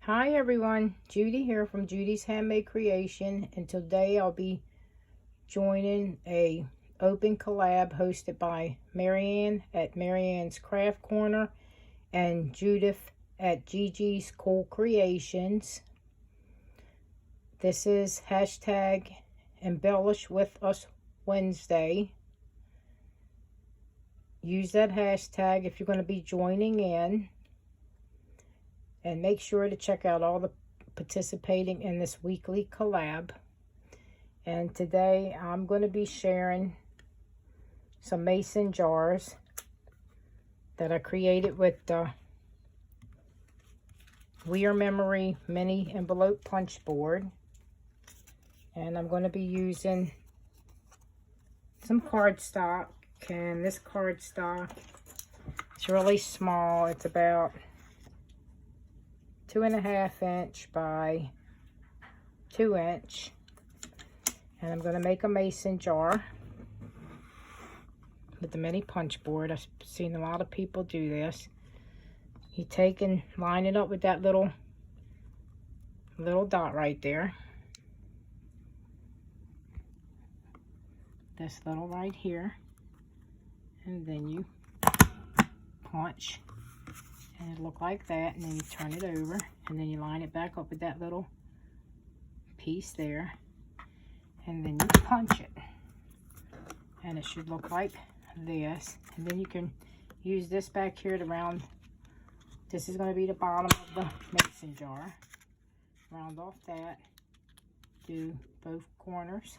Hi everyone, Judy here from Judy's Handmade Creation, and today I'll be joining a open collab hosted by Marianne at Marianne's Craft Corner and Judith at Gigi's Cool Creations. This is hashtag Embellish With Us Wednesday. Use that hashtag if you're going to be joining in. And make sure to check out all the participating in this weekly collab. And today I'm going to be sharing some mason jars that I created with the WRMK mini envelope punch board. And I'm going to be using some cardstock. And this cardstock is really small. It's about 2.5 inch by 2 inch, and I'm going to make a mason jar with the mini punch board. I've seen a lot of people do this. You take and line it up with that little dot right there, this little right here, and then you punch. And it'll look like that, and then you turn it over, and then you line it back up with that little piece there, and then you punch it, and it should look like this. And then you can use this back here to round. This is going to be the bottom of the mason jar. Round off that, do both corners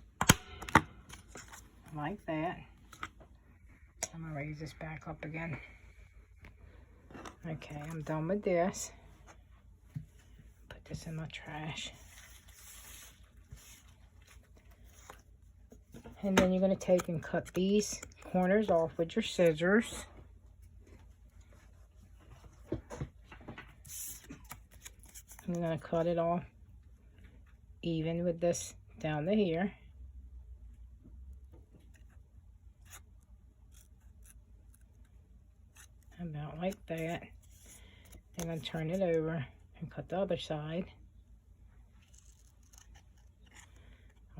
like that. I'm going to raise this back up again. Okay, I'm done with this. Put this in my trash. And then you're going to take and cut these corners off with your scissors. I'm going to cut it off even with this down to here. About like that. Then I turn it over and cut the other side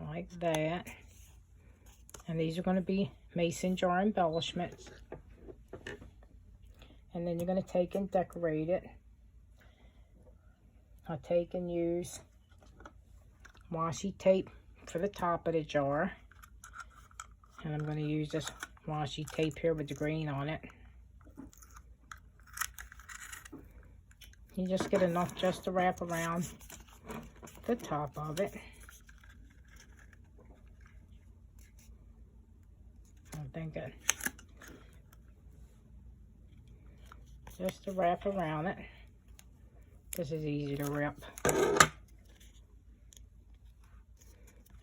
like that. And these are going to be mason jar embellishments. And then you're going to take and decorate it. I'll take and use washi tape for the top of the jar. And I'm going to use this washi tape here with the green on it. You just get enough just to wrap around the top of it. I think it just to wrap around it. This is easy to wrap.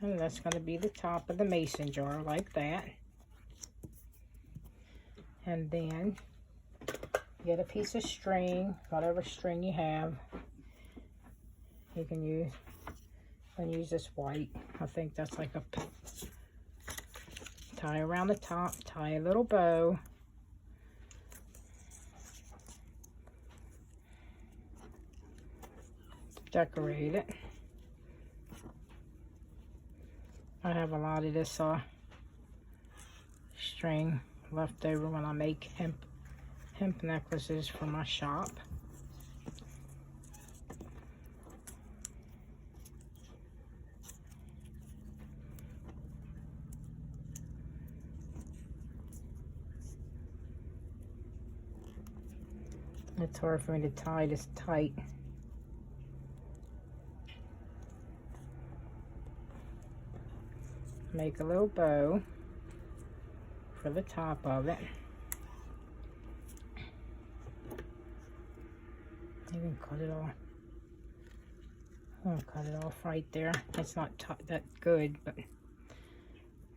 And that's going to be the top of the mason jar like that. And then get a piece of string, whatever string you have. You can use, I'm gonna use this white. I think that's like a, tie around the top, tie a little bow. Decorate it. I have a lot of this string left over when I make hemp necklaces for my shop. It's hard for me to tie this tight. Make a little bow for the top of it. You can cut it off. I'll cut it off right there. It's not that good, but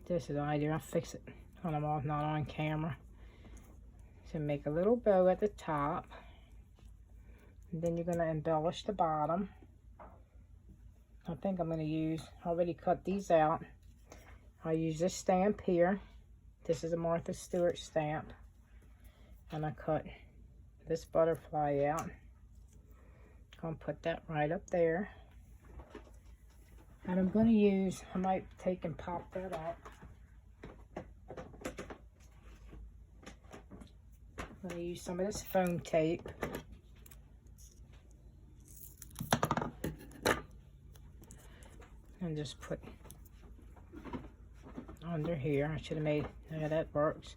this is I do. I'll fix it when I'm not on camera. So make a little bow at the top. And then you're going to embellish the bottom. I think I'm going to use, I already cut these out. I'll use this stamp here. This is a Martha Stewart stamp. And I cut this butterfly out. Gonna put that right up there. And I'm gonna use, I might take and pop that up. I'm gonna use some of this foam tape. And just put under here. I should have made, yeah, that works.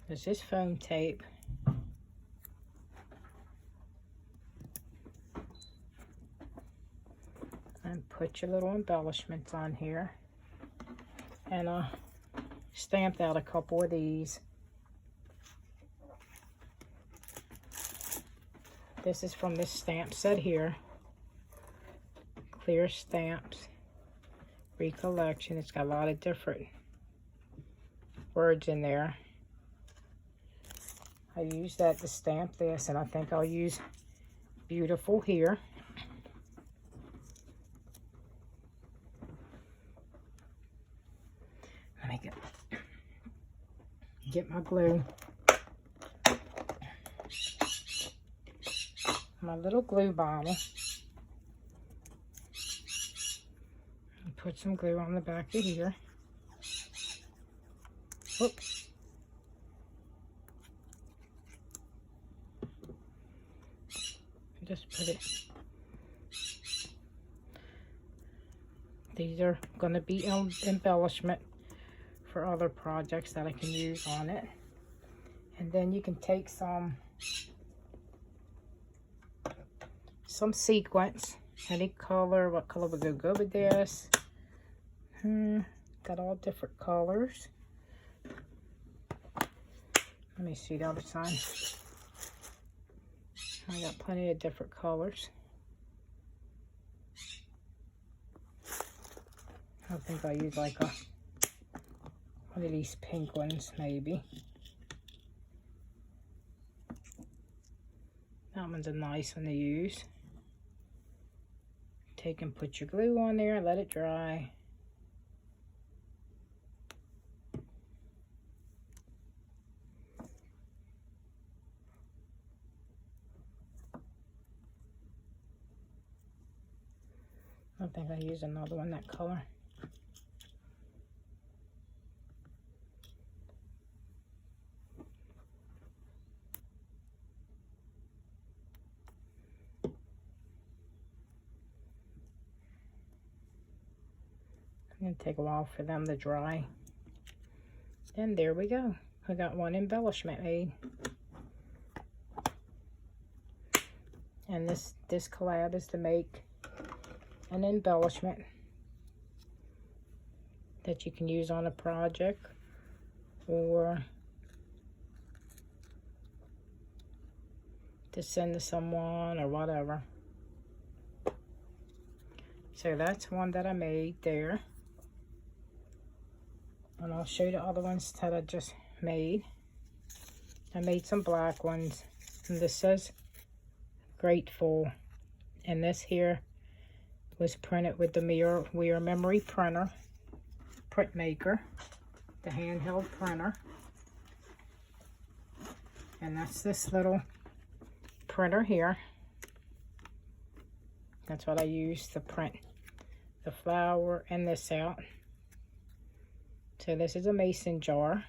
There's this foam tape. And put your little embellishments on here. And I stamped out a couple of these. This is from this stamp set here. Clear Stamps, Recollection. It's got a lot of different words in there. I use that to stamp this, and I think I'll use Beautiful here. Let me get my glue. My little glue bottle. Put some glue on the back of here. Oops. Just put it. These are going to be embellishment for other projects that I can use on it. And then you can take some sequins, any color. What color would go with this? Got all different colors. Let me see the other side. I got plenty of different colors. I think I'll use like one of these pink ones, maybe. That one's a nice one to use. Take and put your glue on there, let it dry. I think I use another one that color. It's gonna take a while for them to dry. And there we go. I got one embellishment made. And this collab is to make an embellishment that you can use on a project or to send to someone or whatever. So that's one that I made there. And I'll show you the other ones that I just made. I made some black ones. And this says Grateful. And this here was printed with the WRMK memory printer, printmaker, the handheld printer. And that's this little printer here. That's what I use to print the flower and this out. So this is a mason jar.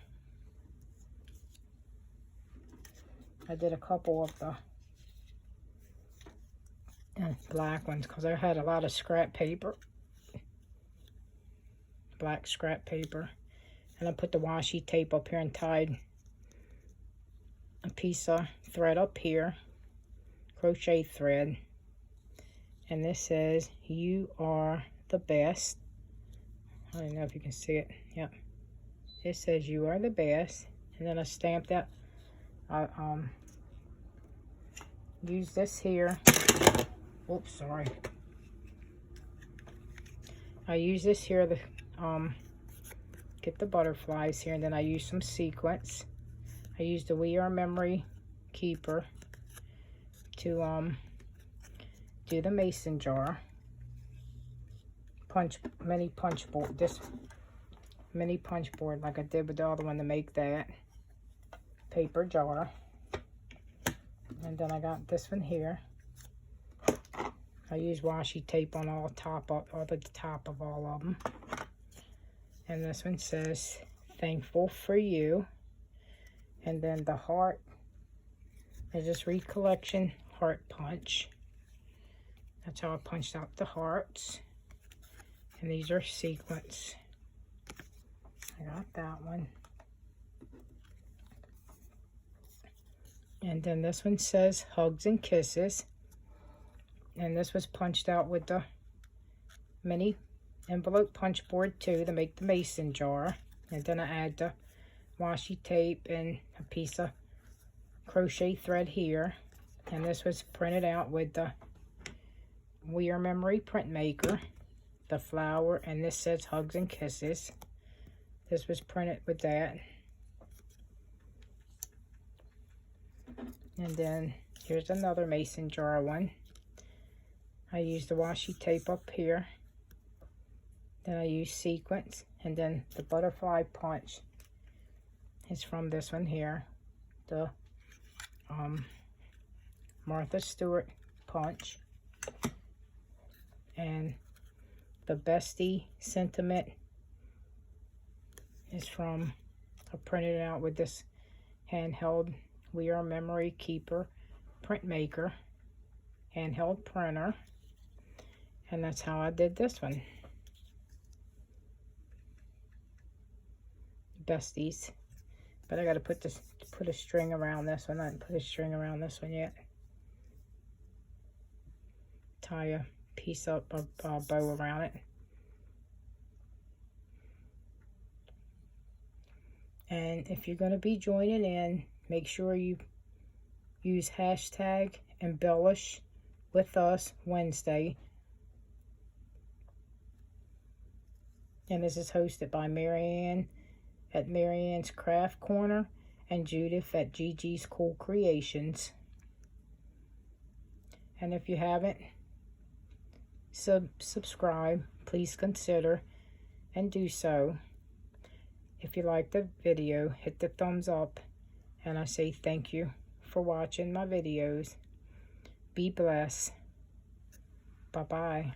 I did a couple of the black ones because I had a lot of scrap paper, black scrap paper, and I put the washi tape up here and tied a piece of thread up here, crochet thread, and this says "You are the best." I don't know if you can see it. Yep, it says "You are the best," and then I stamped that. I use this here. Oops, sorry. I use this here to get the butterflies here, and then I use some sequins. I use the WRMK memory keeper to do the mason jar. Mini punch board. This mini punch board like I did with the other one to make that paper jar. And then I got this one here. I use washi tape on all the top of all of them. And this one says, "Thankful for you." And then the heart is this Recollection heart punch. That's how I punched out the hearts. And these are sequins. I got that one. And then this one says, "Hugs and Kisses." And this was punched out with the mini envelope punch board too to make the mason jar. And then I add the washi tape and a piece of crochet thread here. And this was printed out with the WRMK printmaker, the flower, and this says "Hugs and Kisses." This was printed with that. And then here's another mason jar one. I used the washi tape up here. Then I used sequins. And then the butterfly punch is from this one here. The Martha Stewart punch. And the Bestie sentiment is from, I printed it out with this handheld WRMK Keeper printmaker handheld printer. And that's how I did this one. Besties. But I got to put a string around this one. I didn't put a string around this one yet. Tie a piece up, a bow around it. And if you're going to be joining in, make sure you use hashtag Embellish with Us Wednesday. And this is hosted by Marianne at Marianne's Craft Corner and Judith at Gigi's Cool Creations. And if you haven't subscribed, please consider and do so. If you like the video, hit the thumbs up. And I say thank you for watching my videos. Be blessed. Bye-bye.